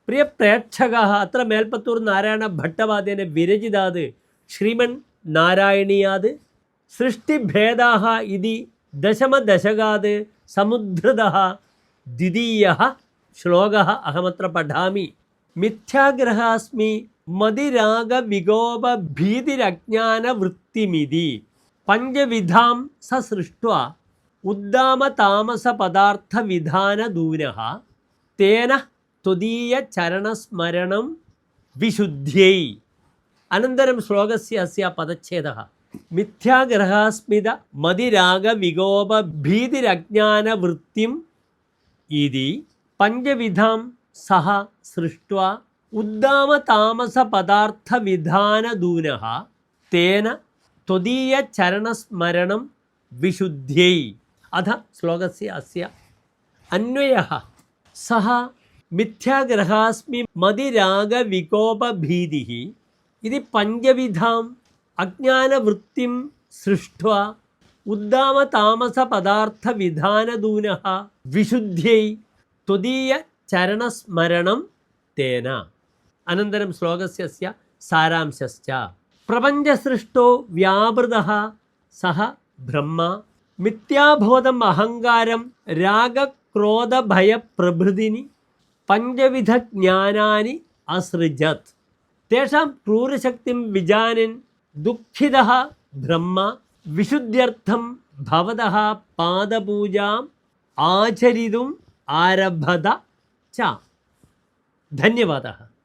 പ്രിയ പ്രേക്ഷകാः അത്ര മേൽപ്പത്തൂർ നാരായണ ഭട്ടവാദേന വിരചിതാത് ശ്രീമൻ നാരായണീയാത് സൃഷ്ടിഭേദാः ഇതി ദശമദശകാത് സമുദ്ധൃതः ദ്വിതീയः ശ്ലോകः അഹമത്ര പഠാമി. മിഥ്യാഗ്രഹാസ്മി മതിരാഗവികോപഭീതിരജ്ഞാനവൃത്തിമിതി പഞ്ചവിധാം സസൃഷ്ട്വാ ഉദ്ദാമതാമസപദാർത്ഥവിധാനദൂനഃ തേന ത്വദീയചരണസ്മരണം വിശുദ്ധ്യൈ. അനന്തരം ശ്ലോകസ്യ അസ്യ പദച്ഛേദः മിഥ്യാഗ്രഹാസ്മിത മതിരാഗവികോപഭീതിരജ്ഞാനവൃത്തിം ഇതി പഞ്ചവിധാം സഹ സൃഷ്ട്വാ ഉദ്ദാമതാമസപദാർത്ഥവിധാനദൂനഃ തേന ത്വദീയചരണസ്മരണം വിശുദ്ധ്യൈ. അഥ ശ്ലോകസ്യ അസ്യ അന്വയഃ സഹ മിഥ്യാഗ്രഹാസ്മി മതിരാഗവികോപഭീതിഃ ഇതി പഞ്ചവിധാം അജ്ഞാനവൃത്തിം സൃഷ്ട്വാ ഉദ്ദാമതാമസപദാർത്ഥവിധാനദൂനഃ വിശുദ്ധ്യൈ ത്വദീയചരണസ്മരണം തേന. അനന്തരം ശ്ലോകസ്യ സാരാംശശ്ച പ്രപഞ്ചസൃഷ്ടോ വ്യാപൃതഃ സഹ ബ്രഹ്മ മിഥ്യാബോധം അഹങ്കാരം രാഗക്രോധഭയപ്രഭൃതിനി പഞ്ചവിധജ്ഞാനാനി അസൃജത്. തേഷാം ക്രൂരശക്തിം വിജാനൻ ദുഃഖിതഃ ബ്രഹ്മ വിശുദ്ധ്യർത്ഥം ഭവതഃ പാദപൂജാം ആചരിതും ആരഭത ച. ധന്യവാദः.